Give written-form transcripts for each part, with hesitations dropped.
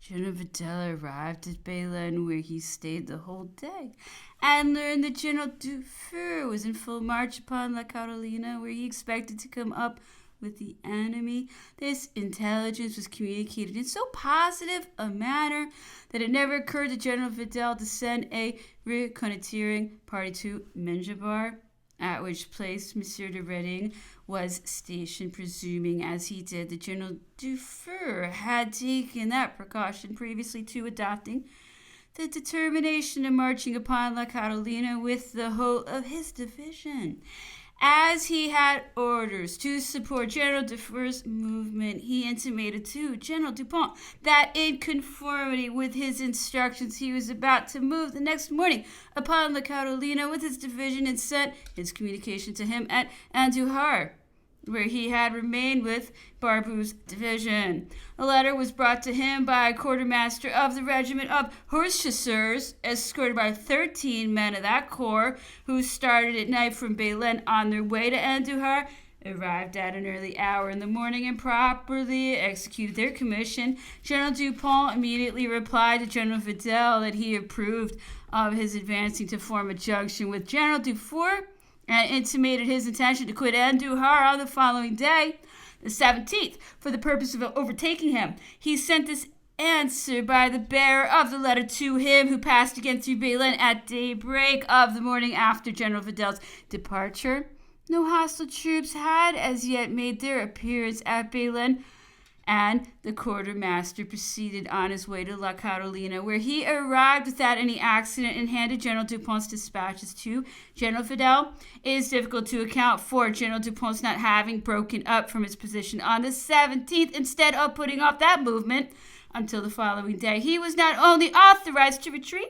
General Vidal arrived at Belen, where he stayed the whole day, and learned that General Dufour was in full march upon La Carolina, where he expected to come up with the enemy. This intelligence was communicated in so positive a manner that it never occurred to General Vidal to send a reconnoitering party to Menjabar, at which place Monsieur de Reding was stationed, presuming, as he did, that General Dufour had taken that precaution previously to adopting the determination of marching upon La Carolina with the whole of his division. As he had orders to support General Dufour's movement, he intimated to General Dupont that in conformity with his instructions, he was about to move the next morning upon La Carolina with his division, and sent his communication to him at Andujar, where he had remained with Barbou's division. A letter was brought to him by a quartermaster of the regiment of horse chasseurs, escorted by 13 men of that corps, who started at night from Belen on their way to Andujar, arrived at an early hour in the morning, and properly executed their commission. General Dupont immediately replied to General Vidal that he approved of his advancing to form a junction with General Dufour, and intimated his intention to quit Andujar on the following day, the 17th, for the purpose of overtaking him. He sent this answer by the bearer of the letter to him, who passed again through Belen at daybreak of the morning after General Vidal's departure. No hostile troops had as yet made their appearance at Belen, and the quartermaster proceeded on his way to La Carolina, where he arrived without any accident and handed General Dupont's dispatches to General Vidal. It is difficult to account for General Dupont's not having broken up from his position on the 17th, instead of putting off that movement until the following day. He was not only authorized to retreat,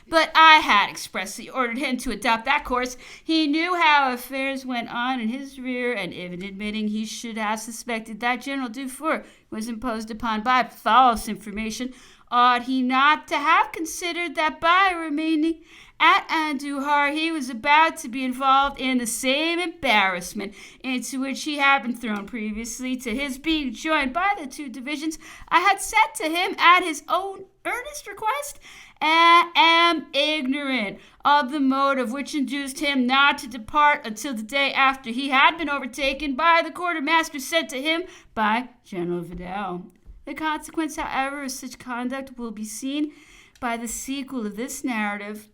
but I had expressly ordered him to adopt that course. He knew how affairs went on in his rear, and even admitting he should have suspected that General Dufour was imposed upon by false information, ought he not to have considered that by remaining at Andujar he was about to be involved in the same embarrassment into which he had been thrown previously to his being joined by the two divisions I had sent to him at his own earnest request, and am ignorant of the motive which induced him not to depart until the day after he had been overtaken by the quartermaster sent to him by General Vidal. The consequence, however, of such conduct will be seen by the sequel of this narrative.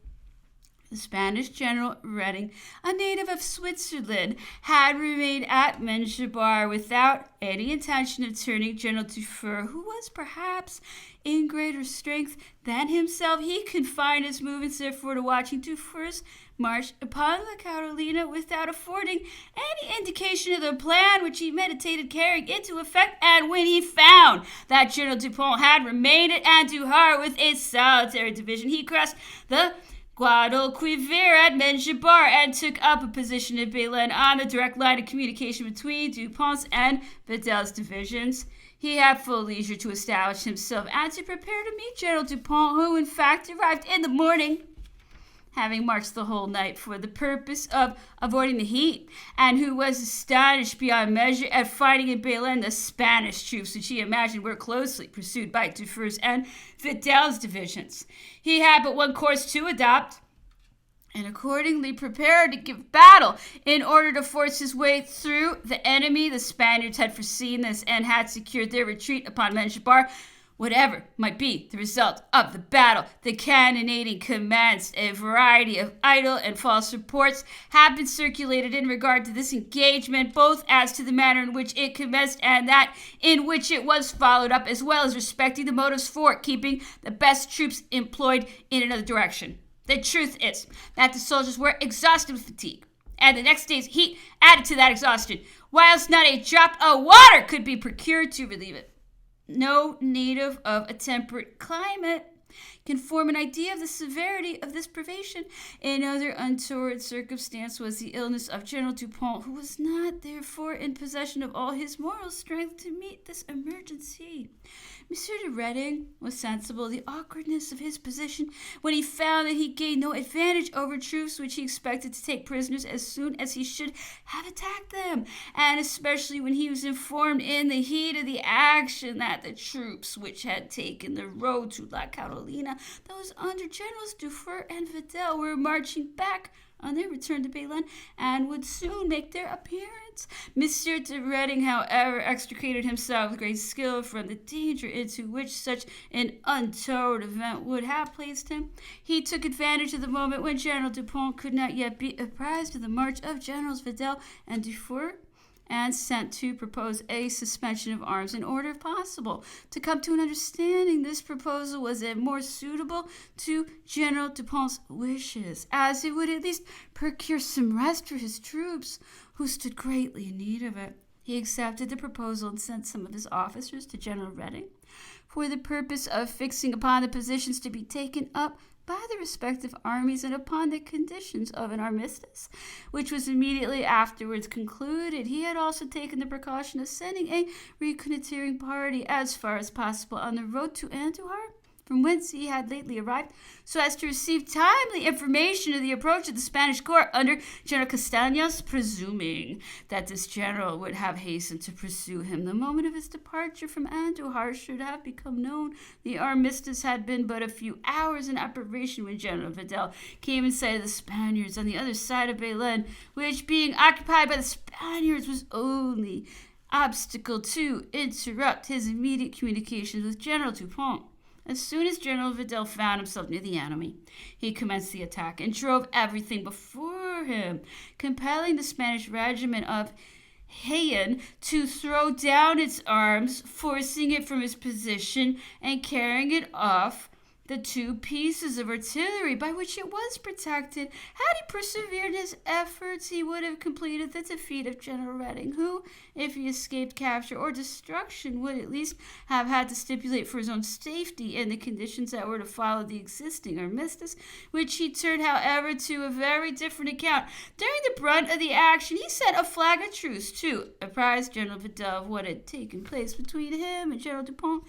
The Spanish General Reding, a native of Switzerland, had remained at Menjabar without any intention of turning General Dufour, who was perhaps in greater strength than himself. He confined his movements, therefore, to watching Dufour's march upon La Carolina without affording any indication of the plan which he meditated carrying into effect. And when he found that General Dupont had remained at Andujar with a solitary division, he crossed the Guadalquivir at Menjabar and took up a position at Belen on the direct line of communication between Dupont's and Vidal's divisions. He had full leisure to establish himself and to prepare to meet General Dupont, who in fact arrived in the morning, having marched the whole night for the purpose of avoiding the heat, and who was astonished beyond measure at finding in Belen the Spanish troops, which he imagined were closely pursued by Dufour's and Vidal's divisions. He had but one course to adopt, and accordingly prepared to give battle in order to force his way through the enemy. The Spaniards had foreseen this and had secured their retreat upon Menjabar. Whatever might be the result of the battle, the cannonading commenced. A variety of idle and false reports have been circulated in regard to this engagement, both as to the manner in which it commenced and that in which it was followed up, as well as respecting the motives for keeping the best troops employed in another direction. The truth is that the soldiers were exhausted with fatigue, and the next day's heat added to that exhaustion, whilst not a drop of water could be procured to relieve it. No native of a temperate climate Can form an idea of the severity of this privation. Another untoward circumstance was the illness of General Dupont, who was not, therefore, in possession of all his moral strength to meet this emergency. Monsieur de Reding was sensible of the awkwardness of his position when he found that he gained no advantage over troops which he expected to take prisoners as soon as he should have attacked them, and especially when he was informed in the heat of the action that the troops which had taken the road to La Carolina, those under Generals Dufour and Vidal, were marching back on their return to Bayonne and would soon make their appearance. Monsieur de Reding, however, extricated himself with great skill from the danger into which such an untoward event would have placed him. He took advantage of the moment when General Dupont could not yet be apprised of the march of Generals Vidal and Dufour, and sent to propose a suspension of arms in order, if possible, to come to an understanding. This proposal was more suitable to General Dupont's wishes, as it would at least procure some rest for his troops, who stood greatly in need of it. He accepted the proposal and sent some of his officers to General Reding for the purpose of fixing upon the positions to be taken up by the respective armies and upon the conditions of an armistice, which was immediately afterwards concluded. He had also taken the precaution of sending a reconnoitering party as far as possible on the road to Andújar, from whence he had lately arrived, so as to receive timely information of the approach of the Spanish corps under General Castaños, presuming that this general would have hastened to pursue him the moment of his departure from Andújar should have become known. The armistice had been but a few hours in operation when General Vidal came in sight of the Spaniards on the other side of Bayonne, which, being occupied by the Spaniards, was only obstacle to interrupt his immediate communications with General Dupont. As soon as General Vidal found himself near the enemy, he commenced the attack and drove everything before him, compelling the Spanish regiment of Jaén to throw down its arms, forcing it from its position and carrying it off the two pieces of artillery by which it was protected. Had he persevered in his efforts, he would have completed the defeat of General Reding, who, if he escaped capture or destruction, would at least have had to stipulate for his own safety in the conditions that were to follow the existing armistice, which he turned, however, to a very different account. During the brunt of the action, he sent a flag of truce to apprise General Vidal of what had taken place between him and General Dupont,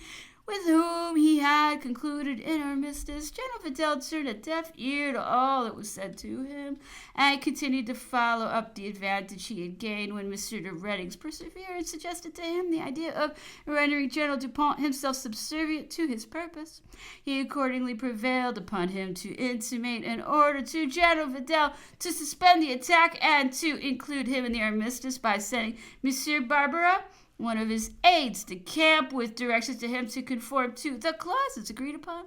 with whom he had concluded an armistice. General Vidal turned a deaf ear to all that was said to him, and continued to follow up the advantage he had gained when Monsieur de Reding's perseverance suggested to him the idea of rendering General Dupont himself subservient to his purpose. He accordingly prevailed upon him to intimate an order to General Vidal to suspend the attack and to include him in the armistice by sending Monsieur Barbara, one of his aides, to camp with directions to him to conform to the clauses agreed upon.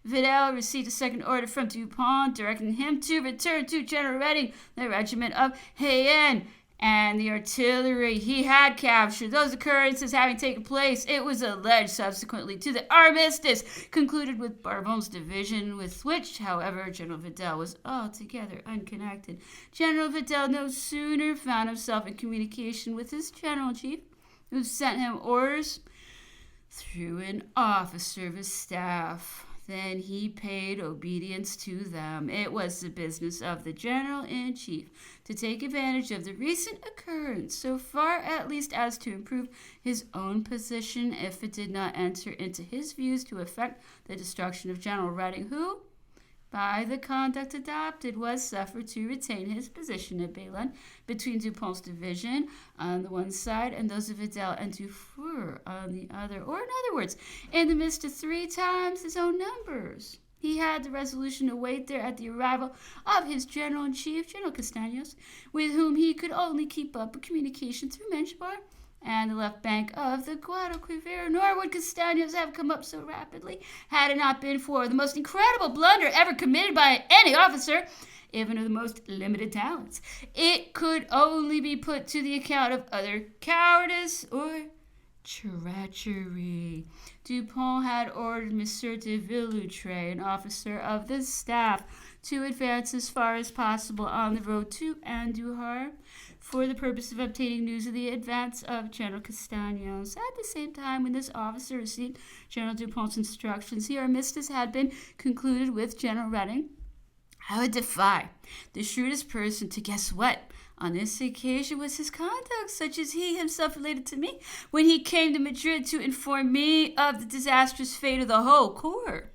Vidal received a second order from Dupont directing him to return to General Reding the regiment of Jaén and the artillery he had captured. Those occurrences having taken place, it was alleged subsequently to the armistice concluded with Bourbon's division, with which, however, General Vidal was altogether unconnected. General Vidal no sooner found himself in communication with his general-in-chief, who sent him orders through an officer of his staff, than he paid obedience to them. It was the business of the general-in-chief to take advantage of the recent occurrence, so far at least as to improve his own position, if it did not enter into his views to effect the destruction of General Reding, who, by the conduct adopted, was suffered to retain his position at Bayonne between Dupont's division on the one side and those of Vidal and Dufour on the other, or in other words, in the midst of 3 times his own numbers. He had the resolution to wait there at the arrival of his general-in-chief, General Castaños, with whom he could only keep up a communication through Menchbar and the left bank of the Guadalquivir, nor would Castaños have come up so rapidly had it not been for the most incredible blunder ever committed by any officer, even of the most limited talents. It could only be put to the account of other cowardice or treachery. Dupont had ordered Monsieur de Villoutre, an officer of the staff, to advance as far as possible on the road to Andújar, for the purpose of obtaining news of the advance of General Castaños. At the same time, when this officer received General Dupont's instructions, the armistice had been concluded with General Reading. I would defy the shrewdest person to guess what on this occasion was his conduct, such as he himself related to me when he came to Madrid to inform me of the disastrous fate of the whole corps.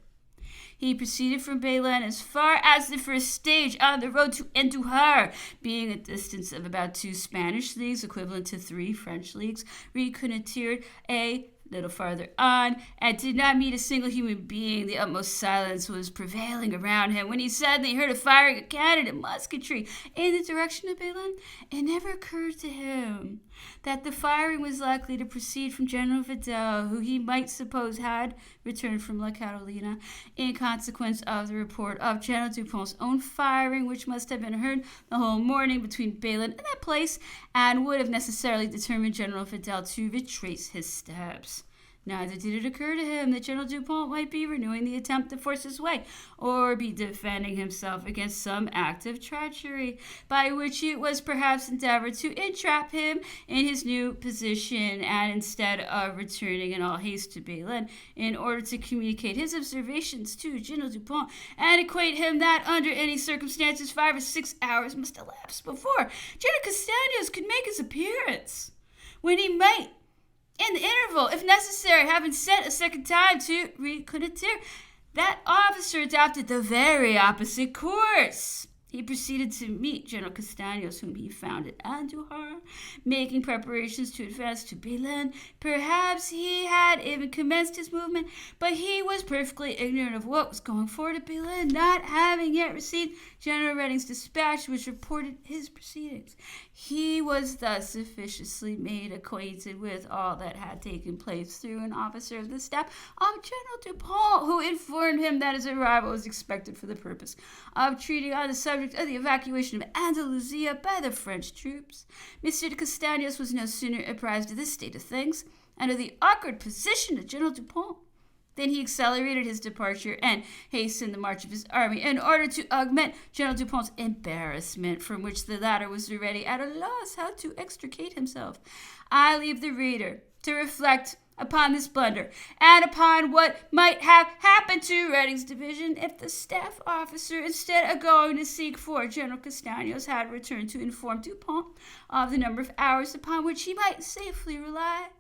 He proceeded from Belen as far as the first stage on the road to Andújar, being a distance of about 2 Spanish leagues, equivalent to 3 French leagues, reconnoitered a little farther on, and did not meet a single human being. The utmost silence was prevailing around him when he suddenly heard a firing of cannon and musketry in the direction of Belen. It never occurred to him that the firing was likely to proceed from General Vidal, who he might suppose had returned from La Carolina, in consequence of the report of General Dupont's own firing, which must have been heard the whole morning between Belen and that place, and would have necessarily determined General Vidal to retrace his steps. Neither did it occur to him that General Dupont might be renewing the attempt to force his way, or be defending himself against some act of treachery, by which it was perhaps endeavored to entrap him in his new position, and instead of returning in all haste to Belen, in order to communicate his observations to General Dupont, and acquaint him that under any circumstances 5 or 6 hours must elapse before General Castaños could make his appearance, when he might, in the interval, if necessary, having sent a second time to reconnoiter, that officer adopted the very opposite course. He proceeded to meet General Castaños, whom he found at Andújar, making preparations to advance to Belen. Perhaps he had even commenced his movement, but he was perfectly ignorant of what was going forward at Belen, not having yet received General Reading's dispatch, which reported his proceedings. He was thus sufficiently made acquainted with all that had taken place through an officer of the staff of General Dupont, who informed him that his arrival was expected for the purpose of treating on the subject of the evacuation of Andalusia by the French troops. Monsieur de Castaños was no sooner apprised of this state of things, and of the awkward position of General Dupont, than he accelerated his departure and hastened the march of his army in order to augment General Dupont's embarrassment, from which the latter was already at a loss how to extricate himself. I leave the reader to reflect upon this blunder, and upon what might have happened to Reading's division if the staff officer, instead of going to seek for General Castaños, had returned to inform Dupont of the number of hours upon which he might safely rely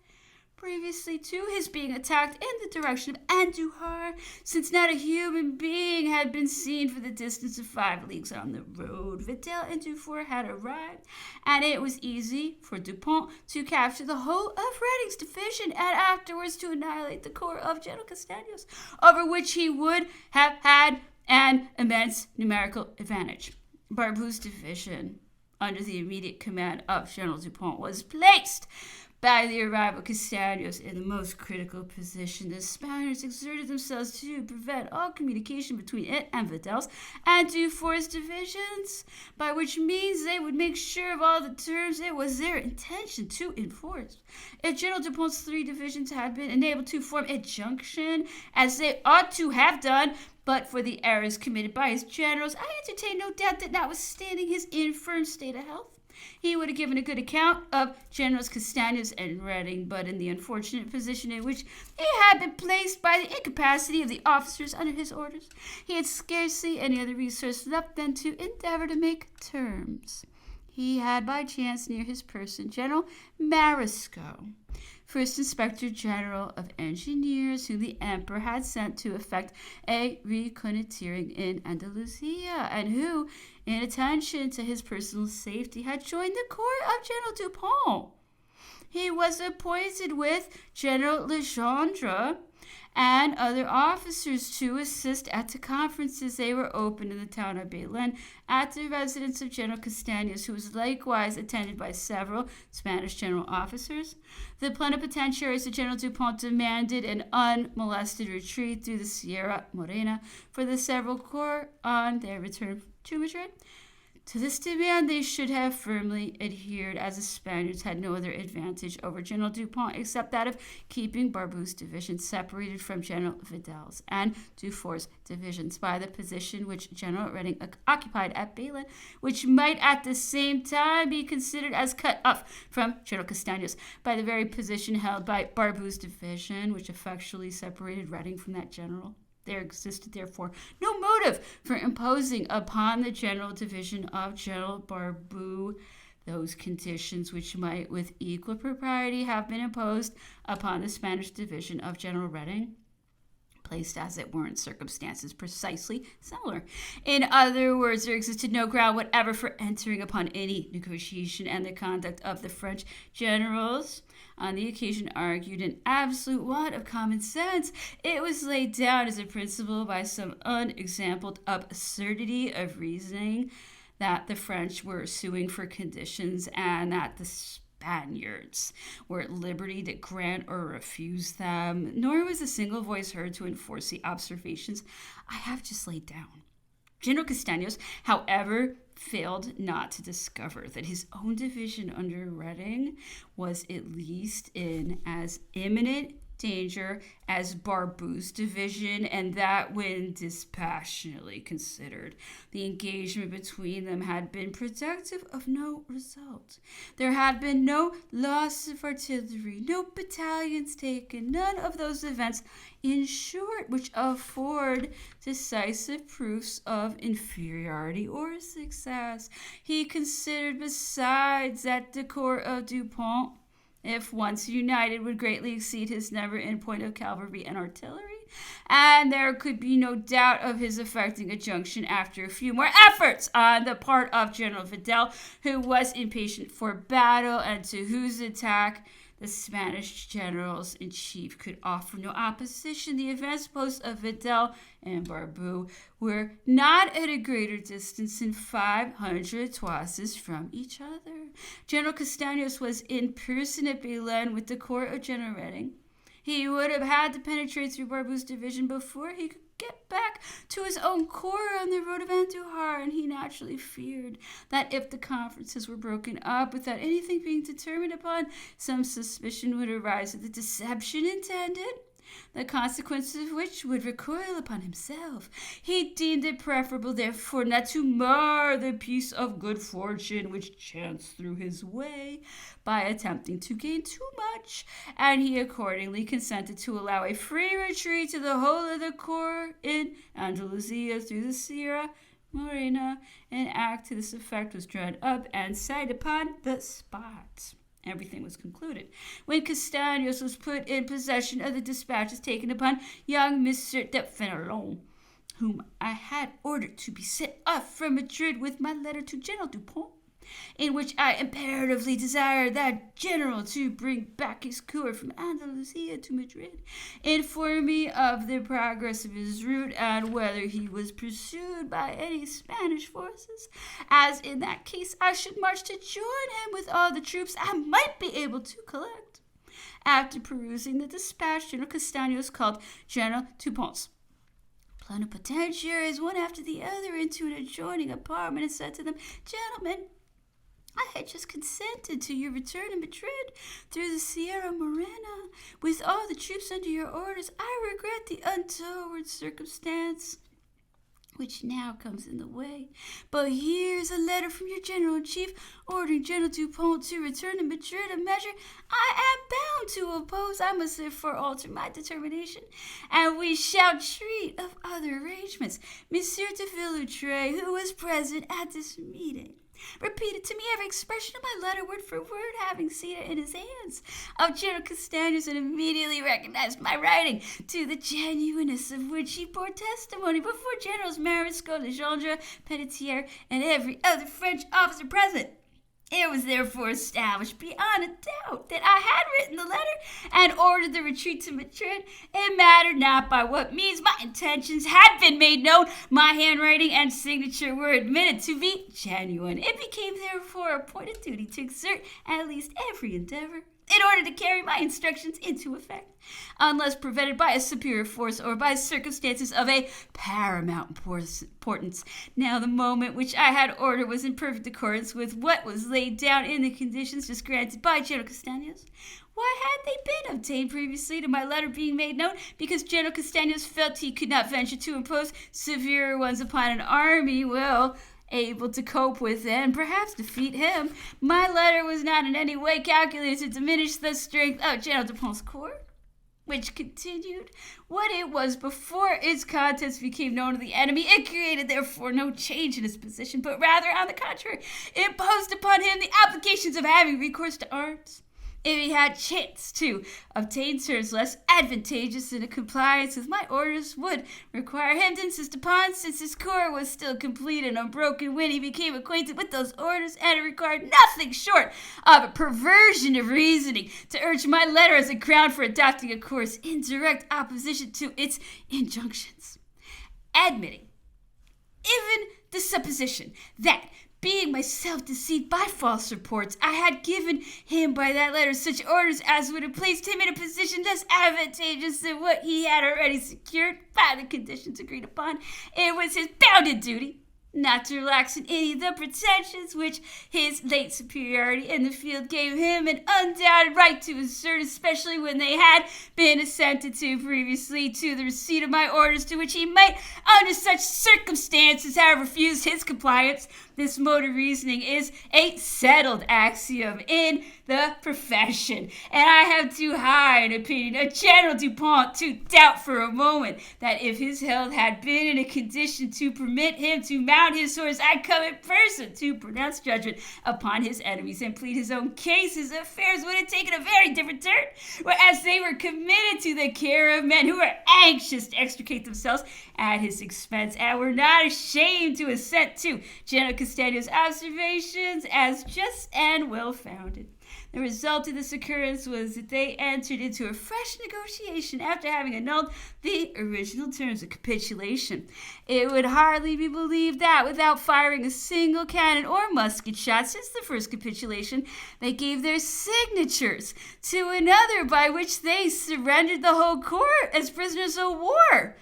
previously to his being attacked in the direction of Andújar, since not a human being had been seen for the distance of 5 leagues on the road. Vidal and Dufour had arrived, and it was easy for Dupont to capture the whole of Reading's division, and afterwards to annihilate the corps of General Castaños, over which he would have had an immense numerical advantage. Barbou's division, under the immediate command of General Dupont, was placed by the arrival of Castaños in the most critical position. The Spaniards exerted themselves to prevent all communication between it and Vidal's and Dufour's divisions, by which means they would make sure of all the terms it was their intention to enforce. If General Dupont's 3 divisions had been enabled to form a junction, as they ought to have done, but for the errors committed by his generals, I entertain no doubt that, notwithstanding his infirm state of health, he would have given a good account of Generals Castaños and Reading, but in the unfortunate position in which he had been placed by the incapacity of the officers under his orders, he had scarcely any other resource left than to endeavor to make terms. He had by chance near his person General Marisco, First Inspector General of Engineers, whom the Emperor had sent to effect a reconnoitering in Andalusia, and who, in attention to his personal safety, had joined the corps of General Dupont. He was appointed with General Legendre and other officers to assist at the conferences. They were opened in the town of Belen at the residence of General Castaños, who was likewise attended by several Spanish general officers. The plenipotentiaries of General Dupont demanded an unmolested retreat through the Sierra Morena for the several corps on their return to Madrid. To this demand they should have firmly adhered, as the Spaniards had no other advantage over General Dupont except that of keeping Barbou's division separated from General Videl's and Dufour's divisions by the position which General Reading occupied at Belen, which might at the same time be considered as cut off from General Castaños by the very position held by Barbou's division, which effectually separated Reading from that general. There existed, therefore, no motive for imposing upon the general division of General Barbou those conditions which might with equal propriety have been imposed upon the Spanish division of General Reading, placed as it were in circumstances precisely similar. In other words, there existed no ground whatever for entering upon any negotiation, and the conduct of the French generals on the occasion argued an absolute want of common sense. It was laid down as a principle by some unexampled absurdity of reasoning that the French were suing for conditions and that the Spaniards were at liberty to grant or refuse them, nor was a single voice heard to enforce the observations I have just laid down. General Castaños, however, failed not to discover that his own division under Reading was at least in as imminent danger as Barbou's division, and that when dispassionately considered, the engagement between them had been productive of no result. There had been no loss of artillery, no battalions taken, none of those events, in short, which afford decisive proofs of inferiority or success. He considered besides that the corps of Dupont, if once united, would greatly exceed his number in point of cavalry and artillery, and there could be no doubt of his effecting a junction after a few more efforts on the part of General Vidal, who was impatient for battle and to whose attack the Spanish generals-in-chief could offer no opposition. The advanced posts of Vidal and Barbou were not at a greater distance than 500 toises from each other. General Castaños was in person at Belen with the corps of General Reading. He would have had to penetrate through Barbou's division before he could get back to his own corps on the road of Andujar, and he naturally feared that if the conferences were broken up without anything being determined upon, some suspicion would arise of the deception intended, the consequences of which would recoil upon himself. He deemed it preferable, therefore, not to mar the piece of good fortune which chanced through his way by attempting to gain too much, and he accordingly consented to allow a free retreat to the whole of the corps in Andalusia through the Sierra Morena. An act to this effect was drawn up and signed upon the spot. Everything was concluded when Castaños was put in possession of the dispatches taken upon young Monsieur de Fenelon, whom I had ordered to be sent off from Madrid with my letter to General Dupont, in which I imperatively desired that general to bring back his corps from Andalusia to Madrid, inform me of the progress of his route and whether he was pursued by any Spanish forces, as in that case I should march to join him with all the troops I might be able to collect. After perusing the dispatch, General Castaños called General Dupont's plenipotentiaries one after the other into an adjoining apartment and said to them, "Gentlemen, I had just consented to your return to Madrid through the Sierra Morena with all the troops under your orders. I regret the untoward circumstance which now comes in the way. But here's a letter from your general-in-chief ordering General Dupont to return to Madrid, a measure I am bound to oppose. I must therefore alter my determination, and we shall treat of other arrangements. Monsieur de Villoutre, who was present at this meeting, repeated to me every expression of my letter word for word, having seen it in his hands of General Castaños, and immediately recognized my writing, to the genuineness of which he bore testimony before Generals Mariscal, Legendre, Pelletier, and every other French officer present. It was therefore established beyond a doubt that I had written the letter and ordered the retreat to Madrid. It mattered not by what means my intentions had been made known. My handwriting and signature were admitted to be genuine. It became therefore a point of duty to exert at least every endeavor in order to carry my instructions into effect, unless prevented by a superior force or by circumstances of a paramount importance. Now, the moment which I had ordered was in perfect accordance with what was laid down in the conditions just granted by General Castaños. Why had they been obtained previously to my letter being made known? Because General Castaños felt he could not venture to impose severer ones upon an army, able to cope with and perhaps defeat him. My letter was not in any way calculated to diminish the strength of General Dupont's corps, which continued what it was before its contents became known to the enemy. It created, therefore, no change in his position, but rather, on the contrary, imposed upon him the obligations of having recourse to arms if he had chance to obtain terms less advantageous than a compliance with my orders would require him to insist upon, since his corps was still complete and unbroken when he became acquainted with those orders, and it required nothing short of a perversion of reasoning to urge my letter as a ground for adopting a course in direct opposition to its injunctions. Admitting even the supposition that, being myself deceived by false reports, I had given him by that letter such orders as would have placed him in a position less advantageous than what he had already secured by the conditions agreed upon, it was his bounden duty not to relax in any of the pretensions which his late superiority in the field gave him an undoubted right to assert, especially when they had been assented to previously to the receipt of my orders, to which he might, under such circumstances, have refused his compliance. This mode of reasoning is a settled axiom in the profession, and I have too high an opinion of General Dupont to doubt for a moment that if his health had been in a condition to permit him to mount his horse, I'd come in person to pronounce judgment upon his enemies and plead his own case. His affairs would have taken a very different turn, whereas they were committed to the care of men who were anxious to extricate themselves at his expense, and were not ashamed to assent to General Castaños' observations as just and well-founded. The result of this occurrence was that they entered into a fresh negotiation after having annulled the original terms of capitulation. It would hardly be believed that, without firing a single cannon or musket shot since the first capitulation, they gave their signatures to another by which they surrendered the whole court as prisoners of war,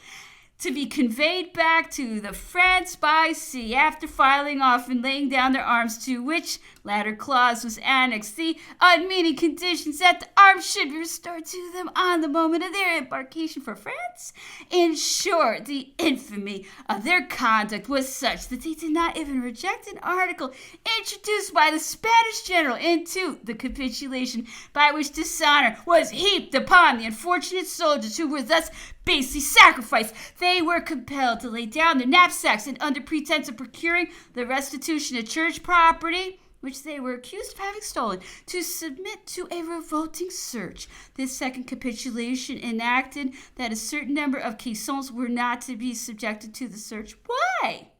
to be conveyed back to the France by sea after filing off and laying down their arms, to which latter clause was annexed the unmeaning conditions that the arms should be restored to them on the moment of their embarkation for France. In short, the infamy of their conduct was such that they did not even reject an article introduced by the Spanish general into the capitulation, by which dishonor was heaped upon the unfortunate soldiers who were thus basely sacrificed. They were compelled to lay down their knapsacks, and under pretense of procuring the restitution of church property, which they were accused of having stolen, to submit to a revolting search. This second capitulation enacted that a certain number of caissons were not to be subjected to the search. Why?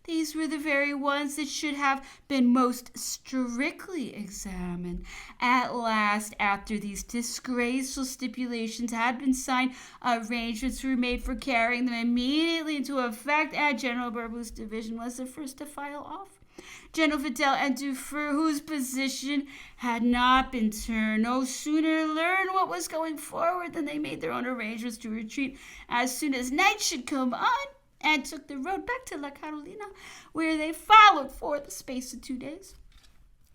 These were the very ones that should have been most strictly examined. At last, after these disgraceful stipulations had been signed, arrangements were made for carrying them immediately into effect, and General Barbou's division was the first to file off. General Vidal and Dufour, whose position had not been turned, no sooner learned what was going forward than they made their own arrangements to retreat as soon as night should come on, and took the road back to La Carolina, where they followed for the space of 2 days.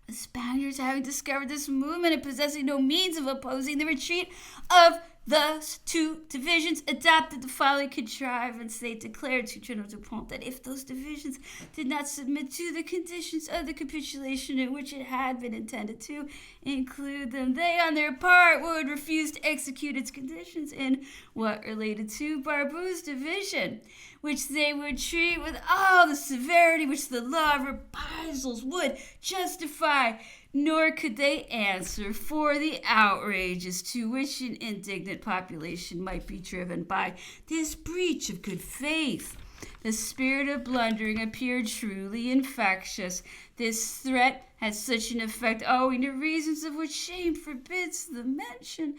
The Spaniards, having discovered this movement and possessing no means of opposing the retreat of those two divisions, adopted the following contrivance. They declared to General Dupont that if those divisions did not submit to the conditions of the capitulation in which it had been intended to include them, they on their part would refuse to execute its conditions in what related to Barbou's division, which they would treat with all the severity which the law of reprisals would justify. Nor could they answer for the outrages to which an indignant population might be driven by this breach of good faith. The spirit of blundering appeared truly infectious. This threat had such an effect, owing to reasons of which shame forbids the mention,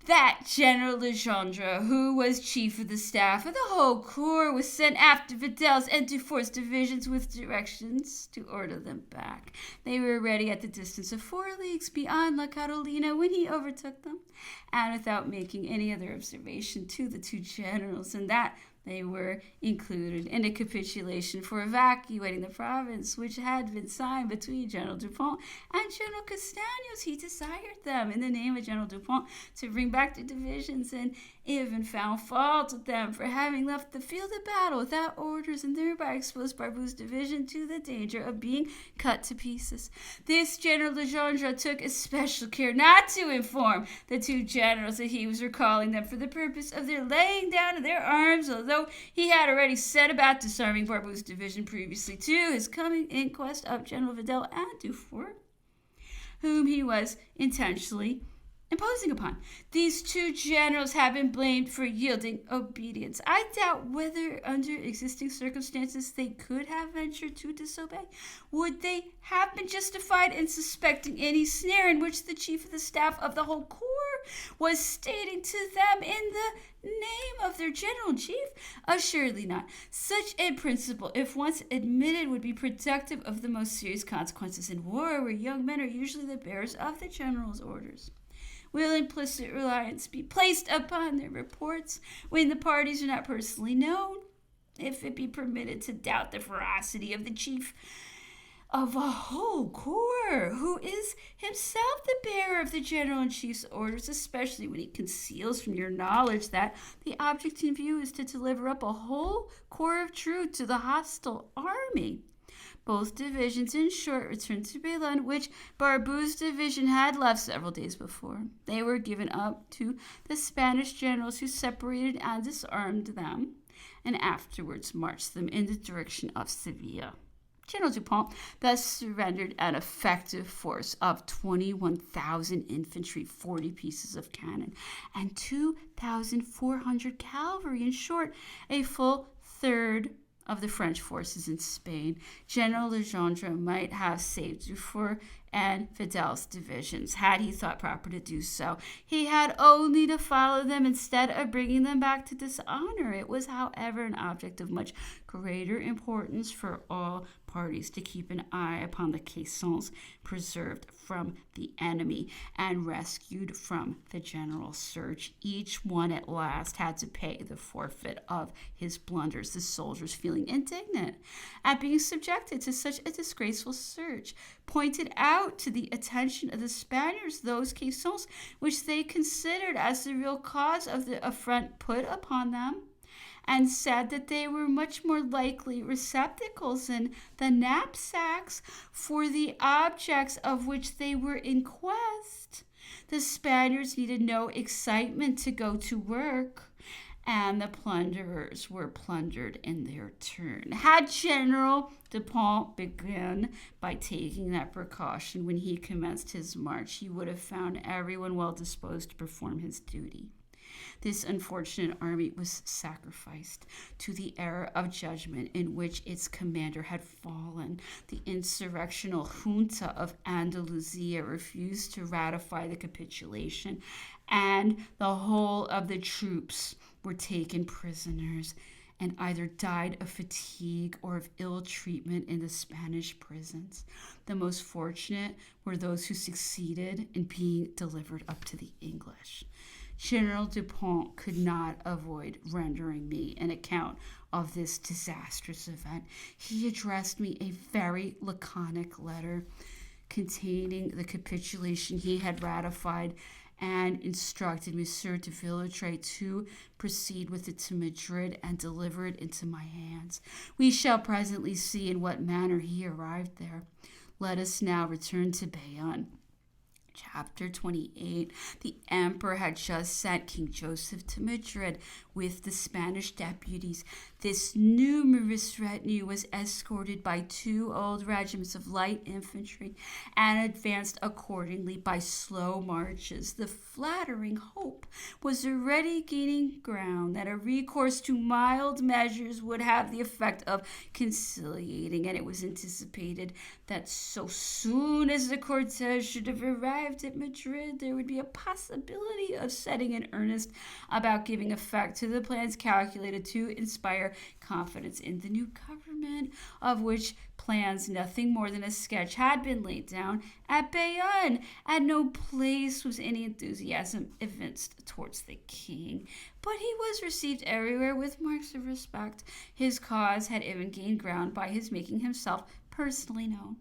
That General Legendre, who was chief of the staff of the whole corps, was sent after Videl's and Dufour's divisions with directions to order them back. They were already at the distance of 4 leagues beyond La Carolina when he overtook them, and without making any other observation to the two generals, and that they were included in a capitulation for evacuating the province, which had been signed between General Dupont and General Castaños. He desired them, in the name of General Dupont, to bring back their divisions, and even found fault with them for having left the field of battle without orders, and thereby exposed Barbou's division to the danger of being cut to pieces. This General Legendre took especial care not to inform the two generals that he was recalling them for the purpose of their laying down of their arms, although he had already set about disarming Barbou's division previously to his coming in quest of General Vidal and Dufour, whom he was intentionally imposing upon. These two generals have been blamed for yielding obedience. I doubt whether, under existing circumstances, they could have ventured to disobey. Would they have been justified in suspecting any snare in which the chief of the staff of the whole corps was stating to them in the name of their general-in-chief? Assuredly not. Such a principle, if once admitted, would be productive of the most serious consequences in war, where young men are usually the bearers of the general's orders. Will implicit reliance be placed upon their reports when the parties are not personally known? If it be permitted to doubt the veracity of the chief of a whole corps, who is himself the bearer of the general-in-chief's orders, especially when he conceals from your knowledge that the object in view is to deliver up a whole corps of troops to the hostile army. Both divisions, in short, returned to Bayonne, which Barbou's division had left several days before. They were given up to the Spanish generals, who separated and disarmed them, and afterwards marched them in the direction of Seville. General Dupont thus surrendered an effective force of 21,000 infantry, 40 pieces of cannon, and 2,400 cavalry. In short, a full third of the French forces in Spain. General Legendre might have saved Dufour and Videl's divisions, had he thought proper to do so. He had only to follow them instead of bringing them back to dishonor. It was, however, an object of much greater importance for all parties to keep an eye upon the caissons preserved from the enemy and rescued from the general search. Each one at last had to pay the forfeit of his blunders, the soldiers, feeling indignant at being subjected to such a disgraceful search, pointed out to the attention of the Spaniards those caissons which they considered as the real cause of the affront put upon them, and said that they were much more likely receptacles than the knapsacks for the objects of which they were in quest. The Spaniards needed no excitement to go to work, and the plunderers were plundered in their turn. Had General Dupont begun by taking that precaution when he commenced his march, he would have found everyone well disposed to perform his duty. This unfortunate army was sacrificed to the error of judgment in which its commander had fallen. The insurrectional junta of Andalusia refused to ratify the capitulation, and the whole of the troops were taken prisoners and either died of fatigue or of ill treatment in the Spanish prisons. The most fortunate were those who succeeded in being delivered up to the English. General Dupont could not avoid rendering me an account of this disastrous event. He addressed me a very laconic letter containing the capitulation he had ratified, and instructed Monsieur de Villatre to proceed with it to Madrid and deliver it into my hands. We shall presently see in what manner he arrived there. Let us now return to Bayonne. Chapter 28. The emperor had just sent King Joseph to Madrid with the Spanish deputies. This numerous retinue was escorted by 2 old regiments of light infantry and advanced accordingly by slow marches. The flattering hope was already gaining ground that a recourse to mild measures would have the effect of conciliating, and it was anticipated that so soon as the cortege should have arrived, arrived at Madrid, there would be a possibility of setting in earnest about giving effect to the plans calculated to inspire confidence in the new government, of which plans nothing more than a sketch had been laid down at Bayonne. At no place was any enthusiasm evinced towards the king, but he was received everywhere with marks of respect. His cause had even gained ground by his making himself personally known.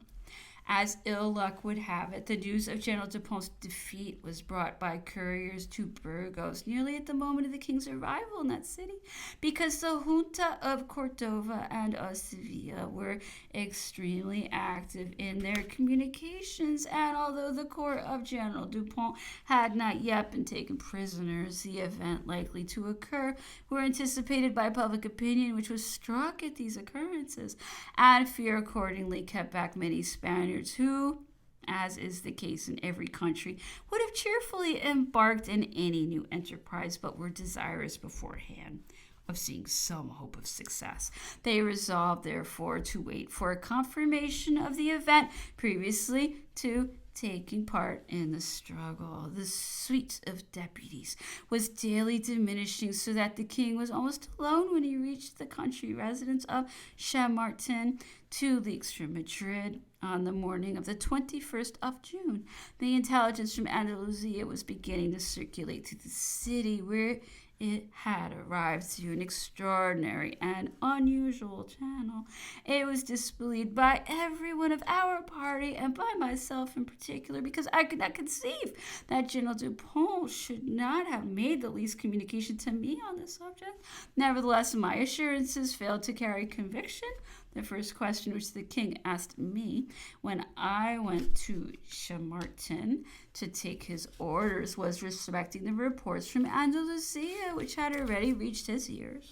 As ill luck would have it, the news of General Dupont's defeat was brought by couriers to Burgos nearly at the moment of the king's arrival in that city, because the junta of Cordova and of Seville were extremely active in their communications, and although the court of General Dupont had not yet been taken prisoners, the event likely to occur were anticipated by public opinion, which was struck at these occurrences, and fear accordingly kept back many Spaniards who, as is the case in every country, would have cheerfully embarked in any new enterprise, but were desirous beforehand of seeing some hope of success. They resolved, therefore, to wait for a confirmation of the event previously to taking part in the struggle. The suite of deputies was daily diminishing, so that the king was almost alone when he reached the country residence of Chamartin, 2 leagues from Madrid, on the morning of the 21st of June. The intelligence from Andalusia was beginning to circulate through the city, where it had arrived through an extraordinary and unusual channel. It was disbelieved by everyone of our party, and by myself in particular, because I could not conceive that General Dupont should not have made the least communication to me on this subject. Nevertheless, my assurances failed to carry conviction. The first question which the king asked me when I went to Chamartin to take his orders was respecting the reports from Andalusia, which had already reached his ears.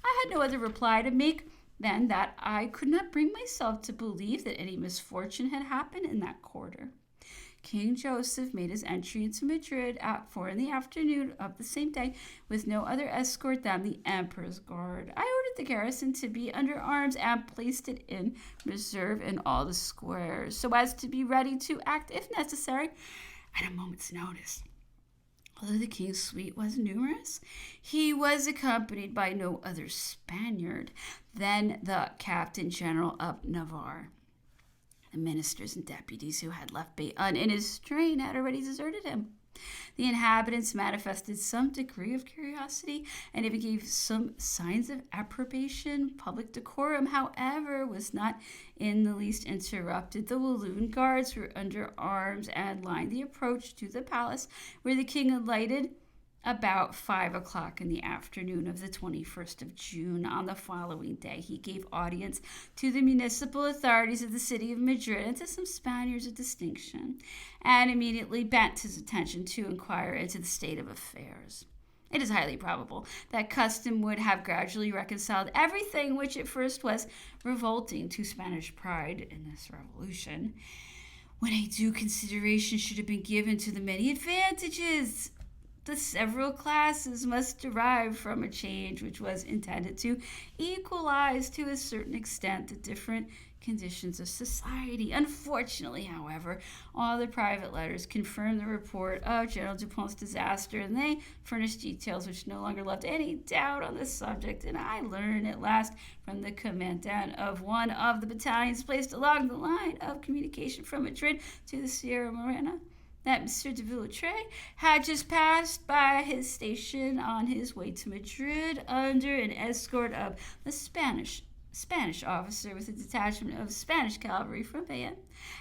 I had no other reply to make than that I could not bring myself to believe that any misfortune had happened in that quarter. King Joseph made his entry into Madrid at 4 in the afternoon of the same day, with no other escort than the Emperor's guard. I ordered the garrison to be under arms and placed it in reserve in all the squares, so as to be ready to act if necessary at a moment's notice. Although the king's suite was numerous, he was accompanied by no other Spaniard than the Captain General of Navarre. The ministers and deputies who had left Bayonne in his train had already deserted him. The inhabitants manifested some degree of curiosity and even gave some signs of approbation. Public decorum, however, was not in the least interrupted. The Walloon guards were under arms and lined the approach to the palace, where the king alighted about 5 o'clock in the afternoon of the 21st of June. On the following day, he gave audience to the municipal authorities of the city of Madrid and to some Spaniards of distinction, and immediately bent his attention to inquire into the state of affairs. It is highly probable that custom would have gradually reconciled everything which at first was revolting to Spanish pride in this revolution, when a due consideration should have been given to the many advantages the several classes must derive from a change which was intended to equalize to a certain extent the different conditions of society. Unfortunately, however, all the private letters confirmed the report of General Dupont's disaster, and they furnished details which no longer left any doubt on the subject, and I learned at last from the commandant of one of the battalions placed along the line of communication from Madrid to the Sierra Morena that Monsieur de Villotray had just passed by his station on his way to Madrid under an escort of the Spanish officer with a detachment of Spanish cavalry from Bayonne,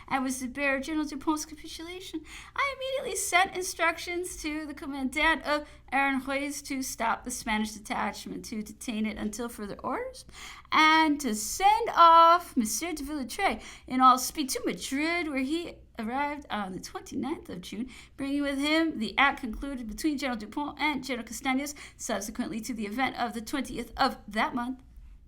and was to bear General Dupont's capitulation. I immediately sent instructions to the commandant of Aranjuez to stop the Spanish detachment, to detain it until further orders, and to send off Monsieur de Villotray in all speed to Madrid, where he arrived on the 29th of June, bringing with him the act concluded between General Dupont and General Castaños subsequently to the event of the 20th of that month.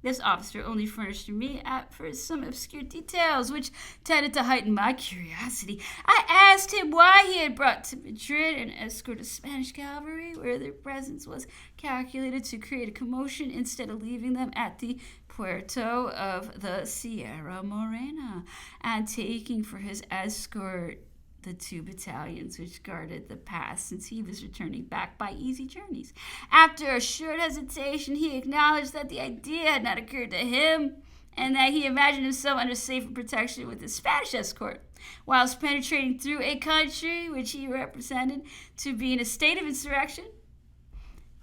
This officer only furnished me at first some obscure details which tended to heighten my curiosity. I asked him why he had brought to Madrid an escort of Spanish cavalry, where their presence was calculated to create a commotion, instead of leaving them at the puerto of the Sierra Morena, and taking for his escort the 2 battalions which guarded the pass, since he was returning back by easy journeys. After a short hesitation, he acknowledged that the idea had not occurred to him, and that he imagined himself under safer protection with his Spanish escort, whilst penetrating through a country which he represented to be in a state of insurrection.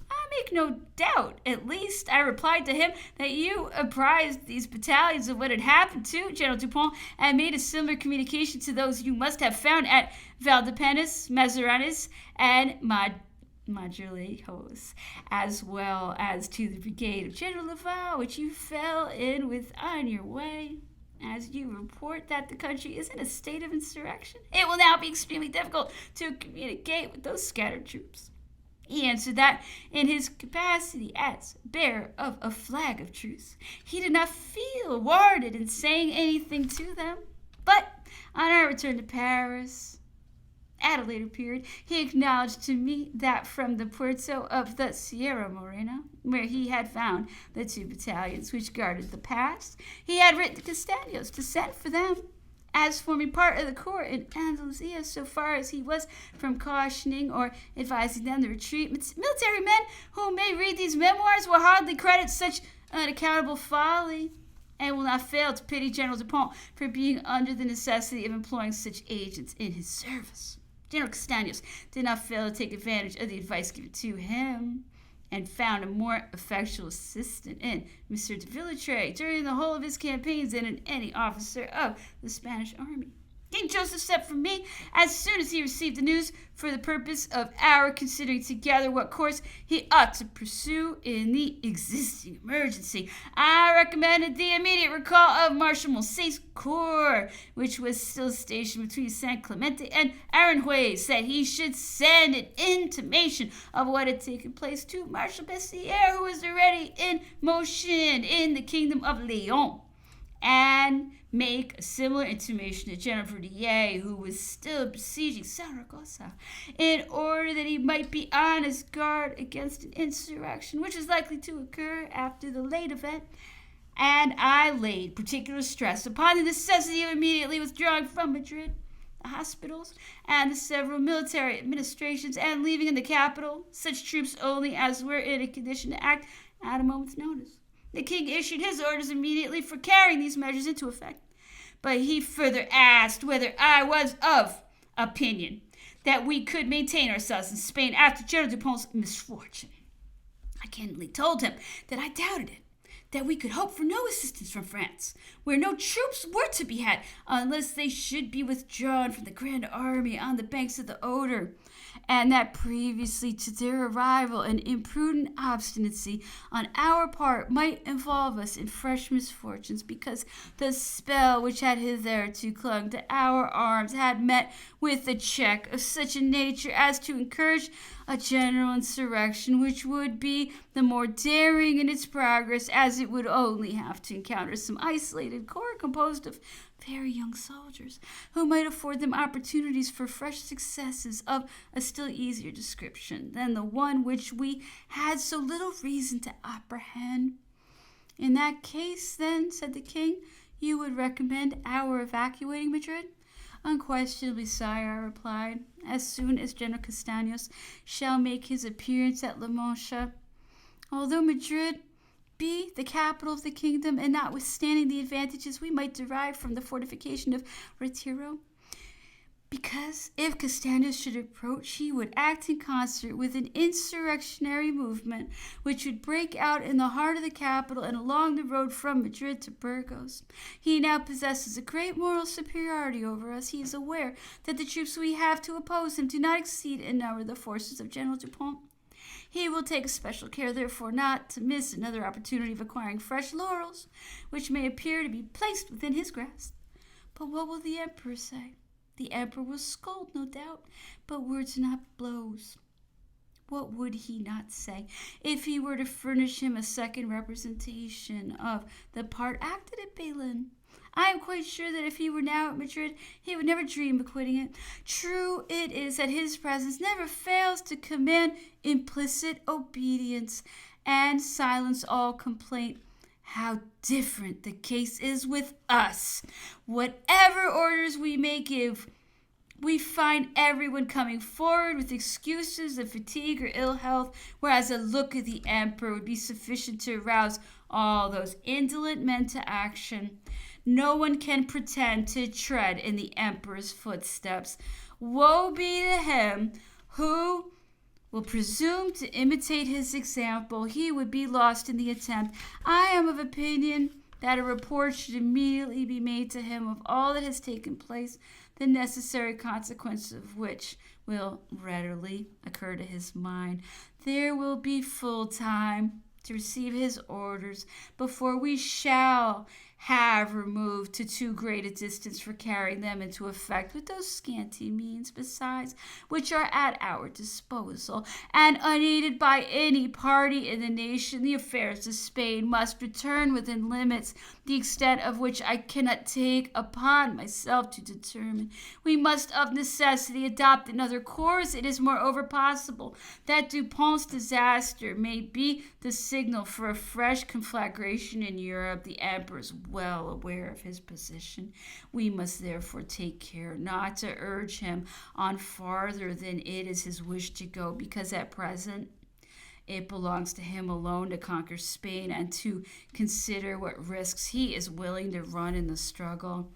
I make no doubt, at least, I replied to him, that you apprised these battalions of what had happened to General Dupont, and made a similar communication to those you must have found at Valdepenas, Mazaranes, and Madrilejos, as well as to the brigade of General Laval, which you fell in with on your way. As you report that the country is in a state of insurrection, it will now be extremely difficult to communicate with those scattered troops. He answered that, in his capacity as bearer of a flag of truce, he did not feel warranted in saying anything to them. But on our return to Paris, at a later period, he acknowledged to me that from the puerto of the Sierra Morena, where he had found the 2 battalions which guarded the pass, he had written to Castaños to send for them, as forming part of the corps in Andalusia, so far as he was from cautioning or advising them to retreat. Military men who may read these memoirs will hardly credit such unaccountable folly, and will not fail to pity General Dupont for being under the necessity of employing such agents in his service. General Castaños did not fail to take advantage of the advice given to him, and found a more effectual assistant in M. de Villetré during the whole of his campaigns than in any officer of the Spanish army. King Joseph sent for me as soon as he received the news, for the purpose of our considering together what course he ought to pursue in the existing emergency. I recommended the immediate recall of Marshal Moncey's corps, which was still stationed between San Clemente and Aranjuez, that he should send an intimation of what had taken place to Marshal Bessières, who was already in motion in the kingdom of Leon, and make a similar intimation to General Verdier, who was still besieging Saragossa, in order that he might be on his guard against an insurrection which is likely to occur after the late event. And I laid particular stress upon the necessity of immediately withdrawing from Madrid the hospitals and the several military administrations, and leaving in the capital such troops only as were in a condition to act at a moment's notice. The king issued his orders immediately for carrying these measures into effect, but he further asked whether I was of opinion that we could maintain ourselves in Spain after General Dupont's misfortune. I candidly told him that I doubted it, that we could hope for no assistance from France, where no troops were to be had unless they should be withdrawn from the Grand Army on the banks of the Oder, and that previously to their arrival an imprudent obstinacy on our part might involve us in fresh misfortunes, because the spell which had hitherto clung to our arms had met with a check of such a nature as to encourage a general insurrection, which would be the more daring in its progress, as it would only have to encounter some isolated corps composed of very young soldiers, who might afford them opportunities for fresh successes of a still easier description than the one which we had so little reason to apprehend. In that case, then, said the king, you would recommend our evacuating Madrid? Unquestionably, sire, I replied, as soon as General Castaños shall make his appearance at La Mancha. Although Madrid be the capital of the kingdom, and notwithstanding the advantages we might derive from the fortification of Retiro, because if Castaños should approach, he would act in concert with an insurrectionary movement which would break out in the heart of the capital and along the road from Madrid to Burgos. He now possesses a great moral superiority over us. He is aware that the troops we have to oppose him do not exceed in number the forces of General Dupont. He will take special care, therefore, not to miss another opportunity of acquiring fresh laurels, which may appear to be placed within his grasp. But what will the emperor say? The emperor will scold, no doubt, but words are not blows. What would he not say if he were to furnish him a second representation of the part acted at Belen? I am quite sure that if he were now at Madrid, he would never dream of quitting it. True it is that his presence never fails to command implicit obedience and silence all complaint. How different the case is with us! Whatever orders we may give, we find everyone coming forward with excuses of fatigue or ill health, whereas a look at the emperor would be sufficient to arouse all those indolent men to action. No one can pretend to tread in the emperor's footsteps. Woe be to him who will presume to imitate his example. He would be lost in the attempt. I am of opinion that a report should immediately be made to him of all that has taken place, the necessary consequences of which will readily occur to his mind. There will be full time to receive his orders before we shall have removed to too great a distance for carrying them into effect with those scanty means besides which are at our disposal, and unaided by any party in the nation, the affairs of Spain must return within limits, the extent of which I cannot take upon myself to determine. We must of necessity adopt another course. It is moreover possible that Dupont's disaster may be the signal for a fresh conflagration in Europe. The emperor is well aware of his position. We must therefore take care not to urge him on farther than it is his wish to go, because at present it belongs to him alone to conquer Spain and to consider what risks he is willing to run in the struggle.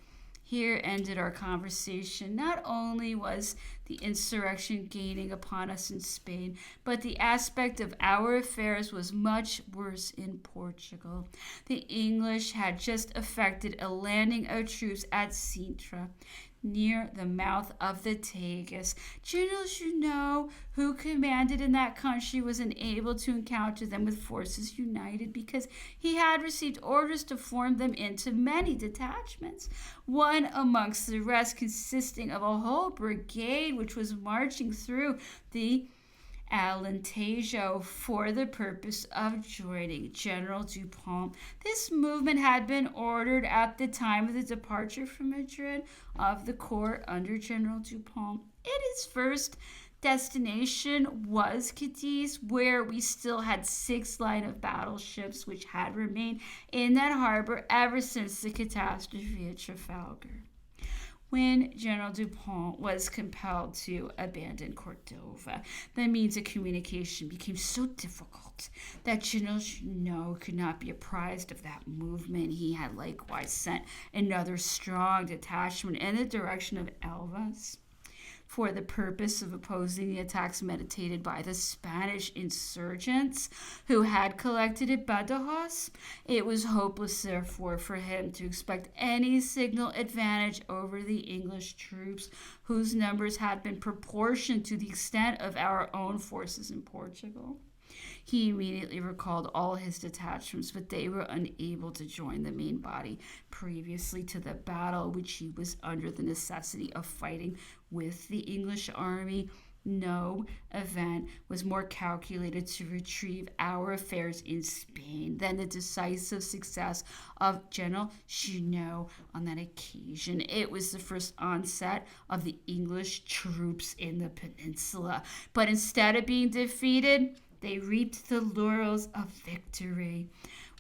Here ended our conversation. Not only was the insurrection gaining upon us in Spain, but the aspect of our affairs was much worse in Portugal. The English had just effected a landing of troops at Sintra, near the mouth of the Tagus. General Junot, who commanded in that country, was unable to encounter them with forces united because he had received orders to form them into many detachments, one amongst the rest consisting of a whole brigade which was marching through the Alentejo for the purpose of joining General Dupont. This movement had been ordered at the time of the departure from Madrid of the corps under General Dupont. Its first destination was Cadiz, where we still had 6 line of battleships which had remained in that harbor ever since the catastrophe at Trafalgar. When General Dupont was compelled to abandon Cordova, the means of communication became so difficult that General Junot could not be apprised of that movement. He had likewise sent another strong detachment in the direction of Elvas for the purpose of opposing the attacks meditated by the Spanish insurgents who had collected at Badajoz. It was hopeless, therefore, for him to expect any signal advantage over the English troops, whose numbers had been proportioned to the extent of our own forces in Portugal. He immediately recalled all his detachments, but they were unable to join the main body previously to the battle which he was under the necessity of fighting with the English army. No event was more calculated to retrieve our affairs in Spain than the decisive success of General Junot on that occasion. It was the first onset of the English troops in the peninsula, but instead of being defeated, they reaped the laurels of victory.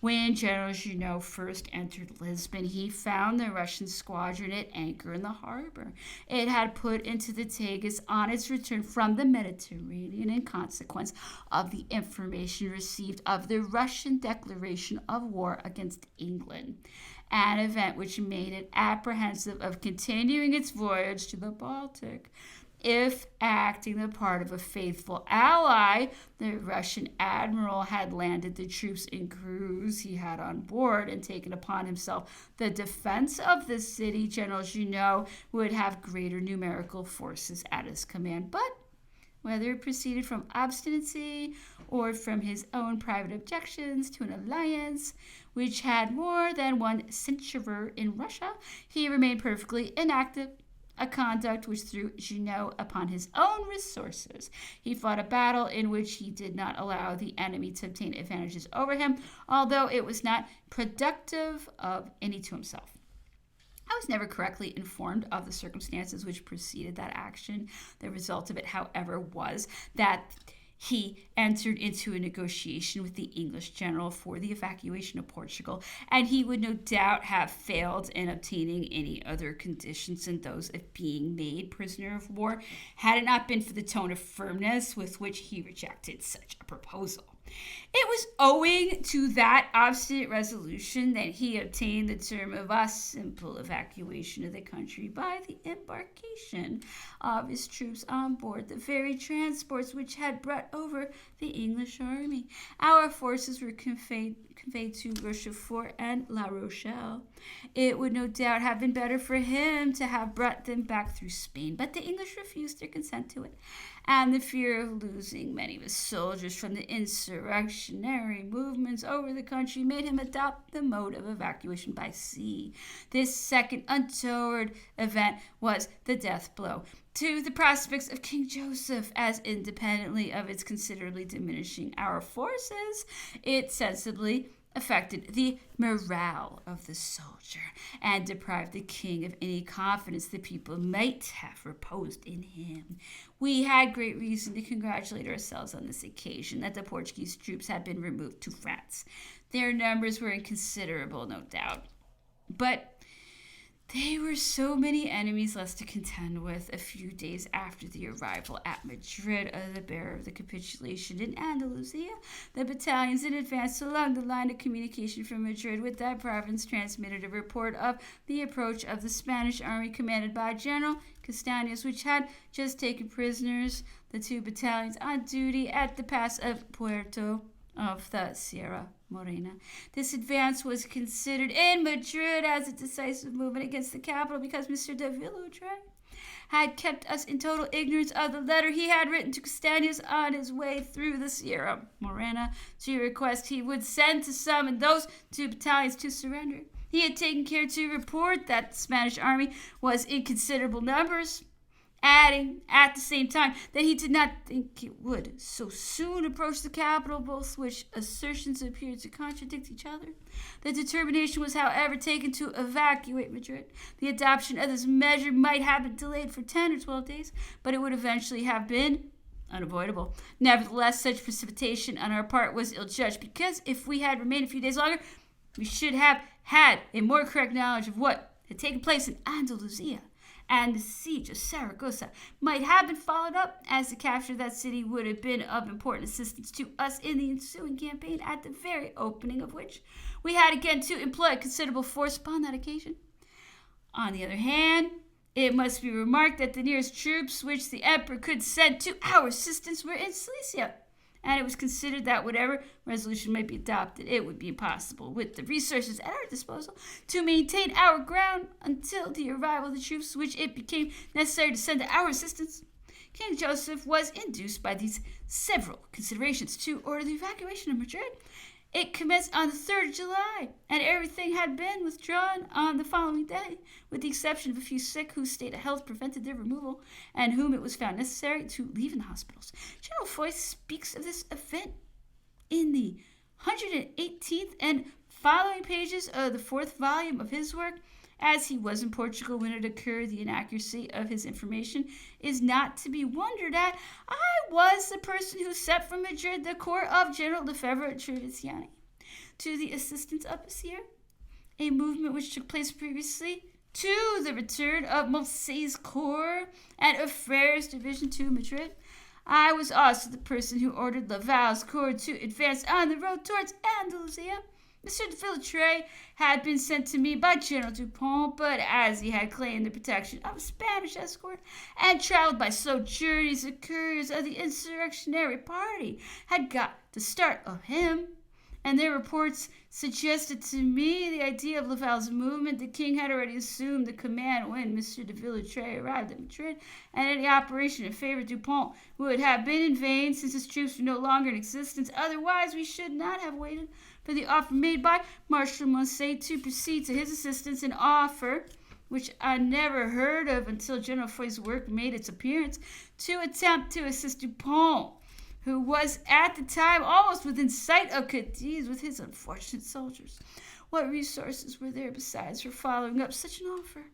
When General Junot first entered Lisbon, he found the Russian squadron at anchor in the harbor. It had put into the Tagus on its return from the Mediterranean in consequence of the information received of the Russian declaration of war against England, an event which made it apprehensive of continuing its voyage to the Baltic. If, acting the part of a faithful ally, the Russian admiral had landed the troops and crews he had on board and taken upon himself the defense of the city, General Junot would have greater numerical forces at his command. But whether it proceeded from obstinacy or from his own private objections to an alliance which had more than one censurer in Russia, he remained perfectly inactive, a conduct which threw Junot upon his own resources. He fought a battle in which he did not allow the enemy to obtain advantages over him, although it was not productive of any to himself. I was never correctly informed of the circumstances which preceded that action. The result of it, however, was that he entered into a negotiation with the English general for the evacuation of Portugal, and he would no doubt have failed in obtaining any other conditions than those of being made prisoner of war, had it not been for the tone of firmness with which he rejected such a proposal. It was owing to that obstinate resolution that he obtained the term of a simple evacuation of the country by the embarkation of his troops on board the very transports which had brought over the English army. Our forces were conveyed to Rochefort and La Rochelle. It would no doubt have been better for him to have brought them back through Spain, but the English refused their consent to it, and the fear of losing many of his soldiers from the insurrectionary movements over the country made him adopt the mode of evacuation by sea. This second untoward event was the death blow to the prospects of King Joseph, as independently of its considerably diminishing our forces, it sensibly affected the morale of the soldier and deprived the king of any confidence the people might have reposed in him. We had great reason to congratulate ourselves on this occasion that the Portuguese troops had been removed to France. Their numbers were inconsiderable, no doubt, but they were so many enemies less to contend with. A few days after the arrival at Madrid of the bearer of the capitulation in Andalusia, the battalions in advance along the line of communication from Madrid with that province transmitted a report of the approach of the Spanish army commanded by General Castaños, which had just taken prisoners the two battalions on duty at the pass of Puerto of the Sierra Morena. This advance was considered in Madrid as a decisive movement against the capital because Mr. de Villotray had kept us in total ignorance of the letter he had written to Castaños on his way through the Sierra Morena to request he would send to summon those two battalions to surrender. He had taken care to report that the Spanish army was in considerable numbers, adding at the same time that he did not think it would so soon approach the capital, both which assertions appeared to contradict each other. The determination was, however, taken to evacuate Madrid. The adoption of this measure might have been delayed for 10 or 12 days, but it would eventually have been unavoidable. Nevertheless, such precipitation on our part was ill-judged, because if we had remained a few days longer, we should have had a more correct knowledge of what had taken place in Andalusia, and the siege of Saragossa might have been followed up, as the capture of that city would have been of important assistance to us in the ensuing campaign, at the very opening of which we had again to employ considerable force upon that occasion. On the other hand, it must be remarked that the nearest troops which the emperor could send to our assistance were in Silesia, and it was considered that whatever resolution might be adopted, it would be impossible, with the resources at our disposal, to maintain our ground until the arrival of the troops which it became necessary to send to our assistance. King Joseph was induced by these several considerations to order the evacuation of Madrid. It commenced on the 3rd of July, and everything had been withdrawn on the following day, with the exception of a few sick whose state of health prevented their removal, and whom it was found necessary to leave in the hospitals. General Foy speaks of this event in the 118th and following pages of the 4th volume of his work. As he was in Portugal when it occurred, the inaccuracy of his information is not to be wondered at. I was the person who sent from Madrid the corps of General Lefebvre Trevisiani to the assistance of Monsieur, a movement which took place previously to the return of Moncey's corps and of Frere's division to Madrid. I was also the person who ordered Laval's corps to advance on the road towards Andalusia. Monsieur de Villotray had been sent to me by General Dupont, but as he had claimed the protection of a Spanish escort and traveled by slow journeys, the couriers of the insurrectionary party had got the start of him, and their reports suggested to me the idea of Laval's movement. The king had already assumed the command when Monsieur de Villotray arrived at Madrid, and any operation in favor of Dupont would have been in vain, since his troops were no longer in existence. Otherwise, we should not have waited for the offer made by Marshal Moncey to proceed to his assistance, an offer which I never heard of until General Foy's work made its appearance, to attempt to assist Dupont, who was at the time almost within sight of Cadiz with his unfortunate soldiers. What resources were there besides for following up such an offer?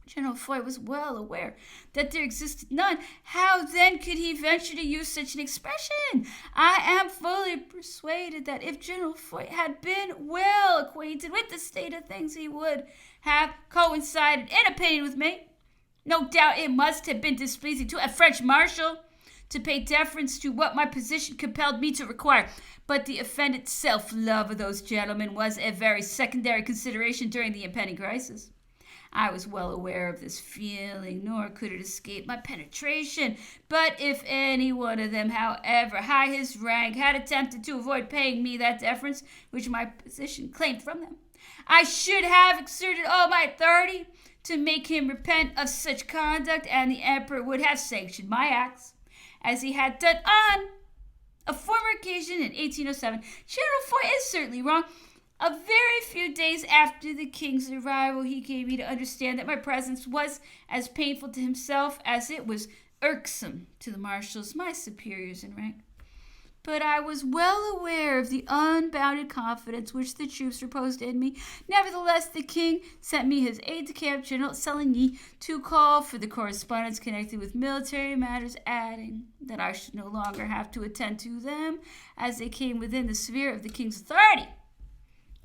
General Foy was well aware that there existed none. How then could he venture to use such an expression? I am fully persuaded that if General Foy had been well acquainted with the state of things, he would have coincided in opinion with me. No doubt it must have been displeasing to a French marshal to pay deference to what my position compelled me to require. But the offended self-love of those gentlemen was a very secondary consideration during the impending crisis. I was well aware of this feeling, nor could it escape my penetration. But if any one of them, however high his rank, had attempted to avoid paying me that deference which my position claimed from them, I should have exerted all my authority to make him repent of such conduct, and the emperor would have sanctioned my acts, as he had done on a former occasion in 1807. General Foy is certainly wrong. A very few days after the king's arrival, he gave me to understand that my presence was as painful to himself as it was irksome to the marshals, my superiors in rank. But I was well aware of the unbounded confidence which the troops reposed in me. Nevertheless, the king sent me his aide-de-camp, General Seligny, to call for the correspondence connected with military matters, adding that I should no longer have to attend to them, as they came within the sphere of the king's authority.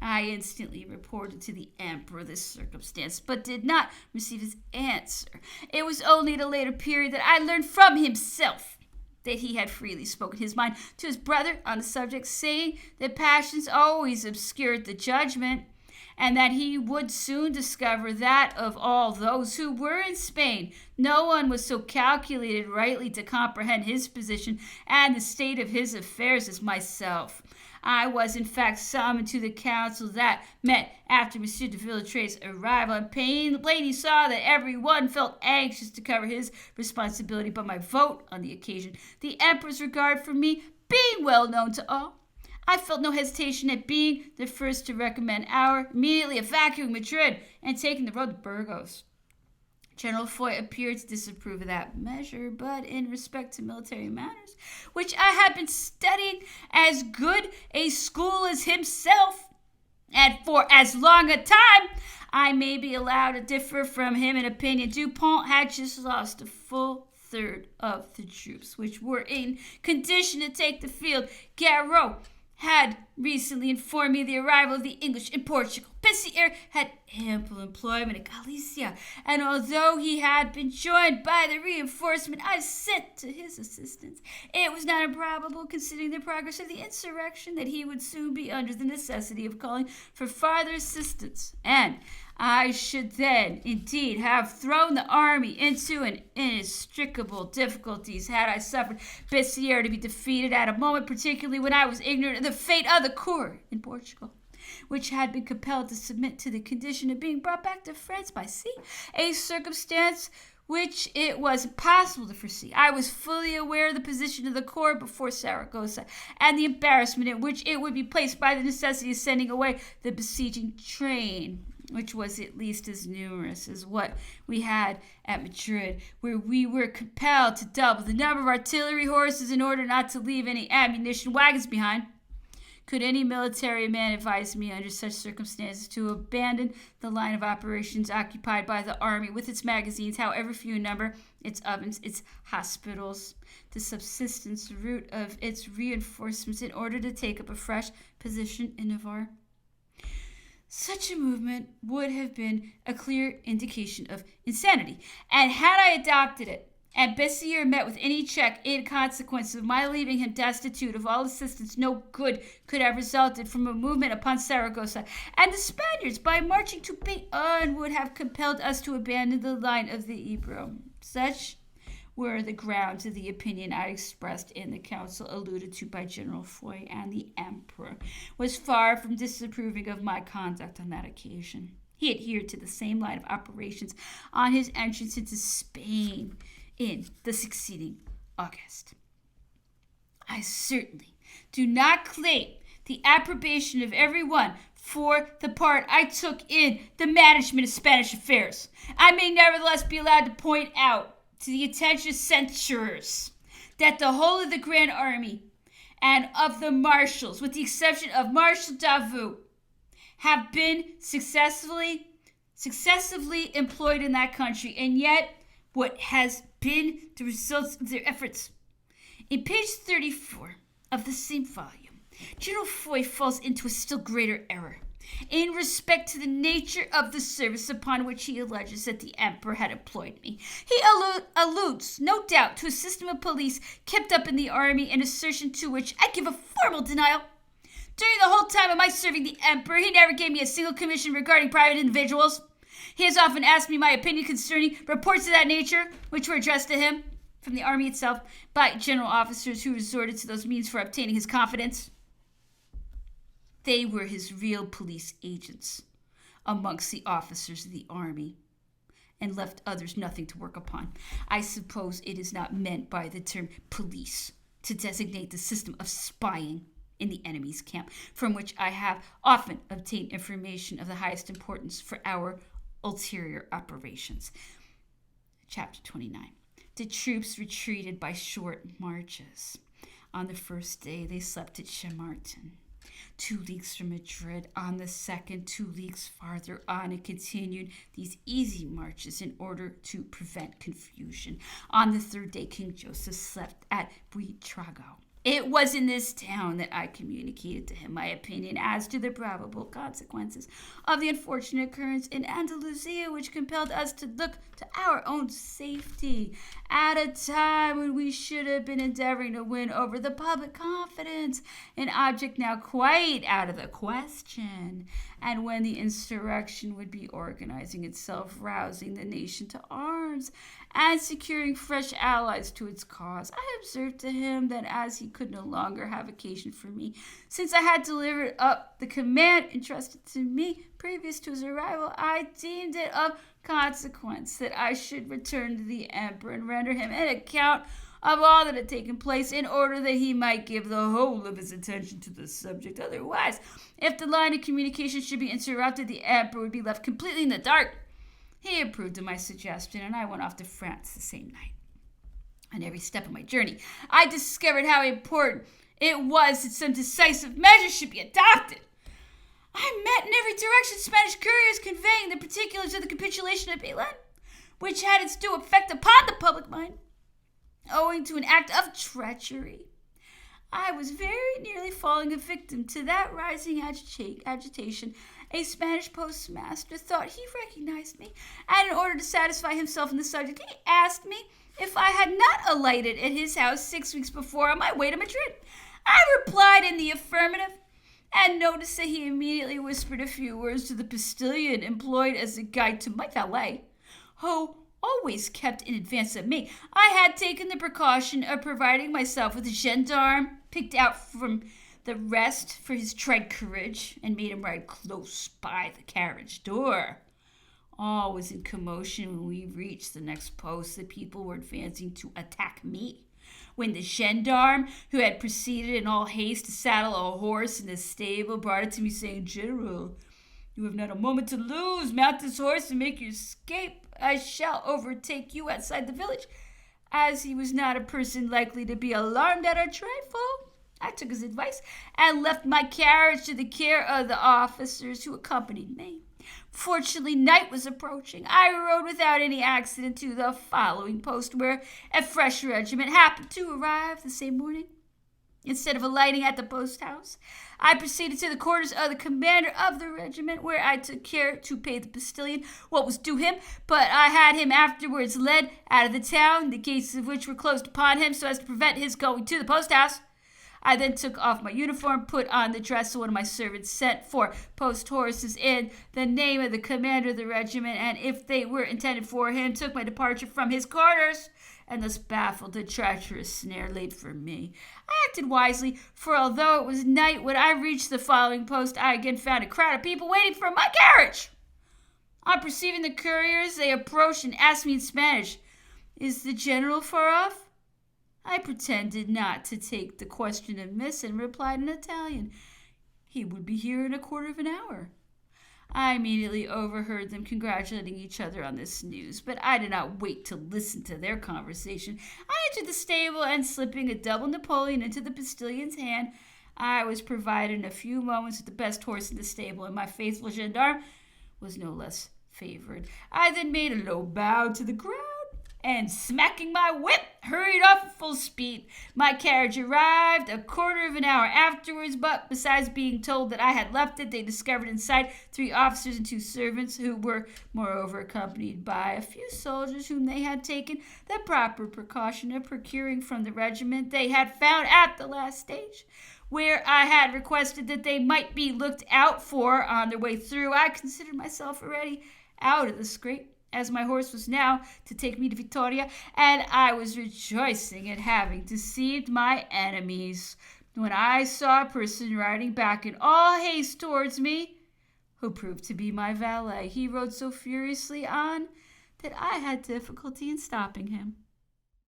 I instantly reported to the emperor this circumstance, but did not receive his answer. It was only at a later period that I learned from himself that he had freely spoken his mind to his brother on the subject, saying that passions always obscured the judgment, and that he would soon discover that of all those who were in Spain, no one was so calculated rightly to comprehend his position and the state of his affairs as myself. I was, in fact, summoned to the council that met after M. de Villetre's arrival, and plainly saw that every one felt anxious to cover his responsibility by my vote on the occasion. The emperor's regard for me being well known to all, I felt no hesitation at being the first to recommend our immediately evacuating Madrid and taking the road to Burgos. General Foy appeared to disapprove of that measure, but in respect to military matters, which I had been studying as good a school as himself, and for as long a time, I may be allowed to differ from him in opinion. Dupont had just lost a full third of the troops which were in condition to take the field. Garreau had recently informed me of the arrival of the English in Portugal. Bessières had ample employment in Galicia, and although he had been joined by the reinforcement I sent to his assistance, it was not improbable, considering the progress of the insurrection, that he would soon be under the necessity of calling for farther assistance, and I should then, indeed, have thrown the army into an inextricable difficulties had I suffered Bessières to be defeated at a moment, particularly when I was ignorant of the fate of the corps in Portugal, which had been compelled to submit to the condition of being brought back to France by sea, a circumstance which it was impossible to foresee. I was fully aware of the position of the corps before Saragossa, and the embarrassment in which it would be placed by the necessity of sending away the besieging train, which was at least as numerous as what we had at Madrid, where we were compelled to double the number of artillery horses in order not to leave any ammunition wagons behind. Could any military man advise me under such circumstances to abandon the line of operations occupied by the army with its magazines, however few in number, its ovens, its hospitals, the subsistence route of its reinforcements, in order to take up a fresh position in Navarre? Such a movement would have been a clear indication of insanity, and had I adopted it, and Bessières met with any check in consequence of my leaving him destitute of all assistance, no good could have resulted from a movement upon Saragossa, and the Spaniards, by marching to Bayonne, would have compelled us to abandon the line of the Ebro. Such were the grounds of the opinion I expressed in the council alluded to by General Foy, and the emperor was far from disapproving of my conduct on that occasion. He adhered to the same line of operations on his entrance into Spain in the succeeding August. I certainly do not claim the approbation of everyone for the part I took in the management of Spanish affairs. I may nevertheless be allowed to point out to the attention of censurers that the whole of the Grand Army and of the marshals, with the exception of Marshal Davout, have been successively successively employed in that country, and yet what has been the results of their efforts. In page 34 of the same volume, General Foy falls into a still greater error in respect to the nature of the service upon which he alleges that the emperor had employed me. He alludes, no doubt, to a system of police kept up in the army, an assertion to which I give a formal denial. During the whole time of my serving the emperor, he never gave me a single commission regarding private individuals. He has often asked me my opinion concerning reports of that nature, which were addressed to him from the army itself by general officers who resorted to those means for obtaining his confidence. They were his real police agents amongst the officers of the army, and left others nothing to work upon. I suppose it is not meant by the term police to designate the system of spying in the enemy's camp, from which I have often obtained information of the highest importance for our ulterior operations. Chapter 29. The troops retreated by short marches. On the first day, they slept at Chamartin, 2 leagues from Madrid. On the second, 2 leagues farther on, and continued these easy marches in order to prevent confusion. On the third day, King Joseph slept at Buitrago. It was in this town that I communicated to him my opinion as to the probable consequences of the unfortunate occurrence in Andalusia, which compelled us to look to our own safety at a time when we should have been endeavoring to win over the public confidence, an object now quite out of the question, and when the insurrection would be organizing itself, rousing the nation to arms, and securing fresh allies to its cause. I observed to him that as he could no longer have occasion for me, since I had delivered up the command entrusted to me previous to his arrival, I deemed it of consequence that I should return to the emperor and render him an account of all that had taken place, in order that he might give the whole of his attention to the subject. Otherwise, if the line of communication should be interrupted, the emperor would be left completely in the dark. He approved of my suggestion, and I went off to France the same night. On every step of my journey, I discovered how important it was that some decisive measures should be adopted. I met in every direction Spanish couriers conveying the particulars of the capitulation of Milan, which had its due effect upon the public mind, owing to an act of treachery. I was very nearly falling a victim to that rising agitation. A Spanish postmaster thought he recognized me, and in order to satisfy himself on the subject, he asked me if I had not alighted at his house 6 weeks before on my way to Madrid. I replied in the affirmative, and noticed that he immediately whispered a few words to the postilion employed as a guide to my valet, who always kept in advance of me. I had taken the precaution of providing myself with a gendarme picked out from the rest for his tried courage, and made him ride close by the carriage door. All was in commotion when we reached the next post. The people were advancing to attack me, when the gendarme, who had proceeded in all haste to saddle a horse in the stable, brought it to me, saying, "General, you have not a moment to lose. Mount this horse and make your escape. I shall overtake you outside the village." As he was not a person likely to be alarmed at our trifle, I took his advice and left my carriage to the care of the officers who accompanied me. Fortunately, night was approaching. I rode without any accident to the following post, where a fresh regiment happened to arrive the same morning. Instead of alighting at the post house, I proceeded to the quarters of the commander of the regiment, where I took care to pay the postilion what was due him, but I had him afterwards led out of the town, the gates of which were closed upon him, so as to prevent his going to the post house. I then took off my uniform, put on the dress of one of my servants, sent for post horses in the name of the commander of the regiment, and if they were intended for him, took my departure from his quarters, and thus baffled the treacherous snare laid for me. I acted wisely, for although it was night when I reached the following post, I again found a crowd of people waiting for my carriage. On perceiving the couriers, they approached and asked me in Spanish, "Is the general far off?" I pretended not to take the question amiss and replied in Italian, "He would be here in a quarter of an hour." I immediately overheard them congratulating each other on this news, but I did not wait to listen to their conversation. I entered the stable, and slipping a double Napoleon into the postilion's hand, I was provided in a few moments with the best horse in the stable, and my faithful gendarme was no less favored. I then made a low bow to the ground and, smacking my whip, hurried off at full speed. My carriage arrived a quarter of an hour afterwards, but besides being told that I had left it, they discovered inside 3 officers and 2 servants, who were moreover accompanied by a few soldiers whom they had taken the proper precaution of procuring from the regiment they had found at the last stage, where I had requested that they might be looked out for on their way through. I considered myself already out of the scrape, as my horse was now to take me to Vittoria, and I was rejoicing at having deceived my enemies, when I saw a person riding back in all haste towards me, who proved to be my valet. He rode so furiously on that I had difficulty in stopping him.